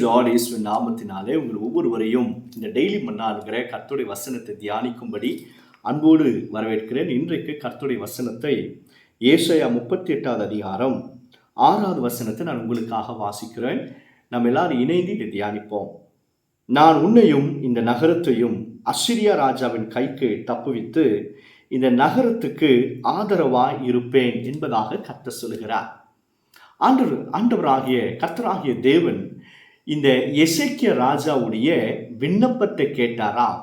Lord இயேசுவின் நாமத்தினாலே உங்கள் ஒவ்வொருவரையும் இந்த டெய்லி மன்னாகிற கர்த்தருடைய வசனத்தை தியானிக்கும்படி அன்போடு வரவேற்கிறேன். இன்றைக்கு கர்த்தருடைய வசனத்தை ஏசாயா 38வது அதிகாரம் 6வது வசனத்தை நான் உங்களுக்காக வாசிக்கிறேன். நம்ம எல்லாரும் இணைந்து இதை தியானிப்போம். நான் உன்னையும் இந்த நகரத்தையும் அசிரியா ராஜாவின் கைக்கு தப்புவித்து இந்த நகரத்துக்கு ஆதரவாய் இருப்பேன் என்பதாக கர்த்தர் சொல்கிறார். ஆண்டவராகிய கர்த்தராகிய தேவன் இந்த எசேக்கியா ராஜாவுடைய விண்ணப்பத்தை கேட்டாராம்.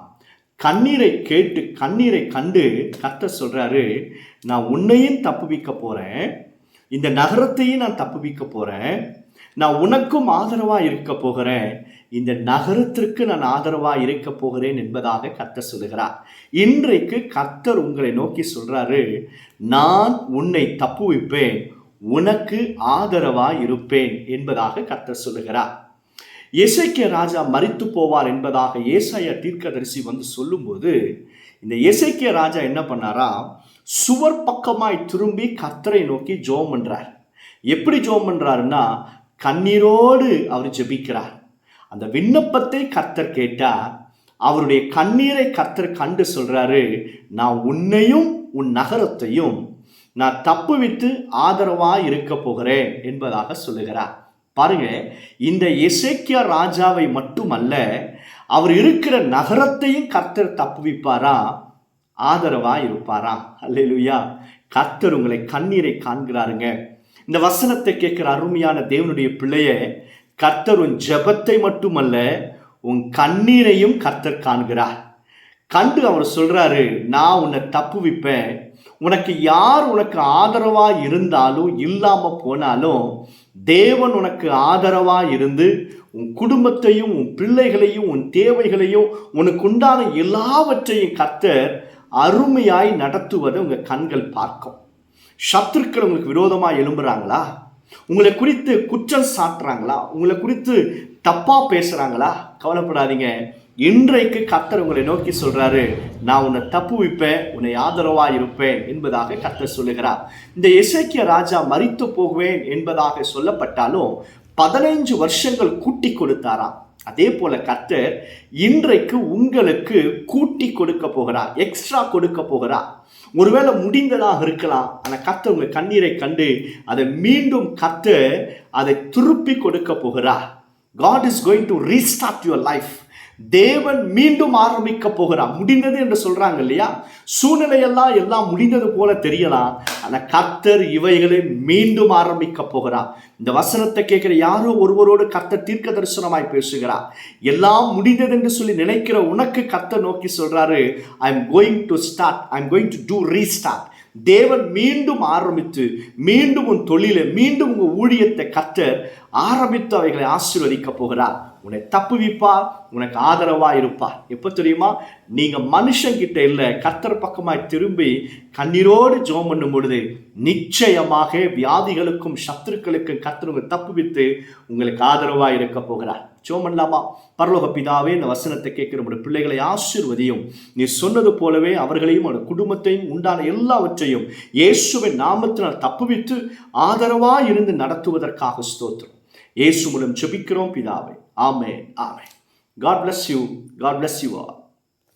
கண்ணீரை கேட்டு கண்ணீரை கண்டு கர்த்தர் சொல்றாரு, நான் உன்னையும் தப்புவிக்க போறேன், இந்த நகரத்தையும் நான் தப்புவிக்க போறேன், நான் உனக்கும் ஆதரவா இருக்க போகிறேன், இந்த நகரத்திற்கு நான் ஆதரவா இருக்க போகிறேன் என்பதாக கர்த்தர் சொல்லுகிறார். இன்றைக்கு கர்த்தர் உங்களை நோக்கி சொல்றாரு, நான் உன்னை தப்புவிப்பேன், உனக்கு ஆதரவா இருப்பேன் என்பதாக கர்த்தர் சொல்லுகிறார். எசேக்கியா ராஜா மரித்து போவார் என்பதாக ஏசாயா தீர்க்கதரிசி வந்து சொல்லும்போது இந்த எசேக்கியா ராஜா என்ன பண்ணாரா, சுவர் பக்கமாய் திரும்பி கர்த்தரை நோக்கி ஜெபம் பண்றார். எப்படி ஜெபம் பண்றாருன்னா, கண்ணீரோடு அவர் ஜெபிக்கிறார். அந்த விண்ணப்பத்தை கர்த்தர் கேட்டார். அவருடைய கண்ணீரை கர்த்தர் கண்டு சொல்றாரு, நான் உன்னையும் உன் நகரத்தையும் நான் தப்புவித்து ஆதரவாய் இருக்க போகிறேன் என்பதாக சொல்லுகிறார். பாருங்க, இந்த எசேக்கியா ராஜாவை மட்டுமல்ல, அவர் இருக்கிற நகரத்தையும் கர்த்தர் தப்புவிப்பாரா, ஆதரவா இருப்பாரா? அல்லேலூயா! கர்த்தர் உங்களை கண்ணீரை காண்கிறாருங்க. இந்த வசனத்தை கேட்கிற அருமையான தேவனுடைய பிள்ளைய, கர்த்தர் உன் ஜெபத்தை மட்டுமல்ல, உன் கண்ணீரையும் கர்த்தர் காண்கிறார். கண்டு அவர் சொல்றாரு, நான் உன்னை தப்புவிப்பேன், உனக்கு யார் உனக்கு ஆதரவா இருந்தாலும் இல்லாம போனாலும் தேவன் உனக்கு ஆதரவா இருந்து உன் குடும்பத்தையும் உன் பிள்ளைகளையும் உன் தேவைகளையும் உனக்கு உண்டான எல்லாவற்றையும் கர்த்தர் அருமையாய் நடத்துவதை உங்க கண்கள் பார்க்கும். சத்துருக்கள் உங்களுக்கு விரோதமா எழும்புறாங்களா, உங்களை குறித்து குற்றம் சாட்டுறாங்களா, உங்களை குறித்து தப்பா பேசுறாங்களா, கவலைப்படாதீங்க. இன்றைக்கு கர்த்தர் உங்களை நோக்கி சொல்றாரு, நான் உன்னை தப்புவிப்பேன், உன்னை ஆதரவா இருப்பேன் என்பதாக கர்த்தர் சொல்லுகிறார். இந்த எசேக்கியா ராஜா மரித்து போகுவேன் என்பதாக சொல்லப்பட்டாலும் 15 வருஷங்கள் கூட்டி கொடுத்தாராம். அதே போல கர்த்தர் இன்றைக்கு உங்களுக்கு கூட்டி கொடுக்க போகிறார், எக்ஸ்ட்ரா கொடுக்க போகிறார். ஒருவேளை முடிந்ததாக இருக்கலாம், ஆனால் கர்த்தர் உங்க கண்ணீரை கண்டு அதை மீண்டும் கர்த்தர் அதை திருப்பி கொடுக்க போகிறார். God is going to restart your life. தேவன் மீண்டும் ஆரம்பிக்க போகிறார். முடிந்தது என்று சொல்றாங்க இல்லையா, சூழ்நிலையெல்லாம் எல்லாம் முடிந்தது போல தெரியலாம், ஆனா கர்த்தர் இவைகளை மீண்டும் ஆரம்பிக்க போகிறார். இந்த வசனத்தை கேட்கிற யாரோ ஒருவரோடு கர்த்தர் தீர்க்க தரிசனமாய் பேசுகிறார். எல்லாம் முடிந்தது என்று சொல்லி நினைக்கிற உனக்கு கர்த்தர் நோக்கி சொல்றாரு, I am going to start, I am going to do restart. தேவன் மீண்டும் ஆரம்பித்து மீண்டும் உன் தொழிலை மீண்டும் உங்க ஊழியத்தை கர்த்தர் ஆரம்பித்து அவைகளை ஆசீர்வதிக்க போகிறார். உன்னை தப்புவிப்பார், உனக்கு ஆதரவா இருப்பார். எப்போ தெரியுமா, நீங்க மனுஷங்கிட்ட இல்லை, கர்த்தர் பக்கமாய் திரும்பி கண்ணீரோடு ஜெபம் பண்ணும் பொழுது நிச்சயமாக வியாதிகளுக்கும் சத்துருக்களுக்கும் கர்த்தர் உங்களை தப்புவித்து உங்களுக்கு ஆதரவா இருக்க போகிறார். ஜெபம் பண்ணலாமா? பரலோக பிதாவே, இந்த வசனத்தை கேட்கிற நம்முடைய பிள்ளைகளை ஆசீர்வதியும். நீ சொன்னது போலவே அவர்களையும் அவருடைய குடும்பத்தையும் உண்டான எல்லாவற்றையும் இயேசுவின் நாமத்தினால் தப்புவித்து ஆதரவா இருந்து நடத்துவதற்காக ஸ்தோத்திரம். இயேசு மூலம் ஜெபிக்கிறோம் பிதாவே. ஆமென், ஆமென். God bless you. God bless you all.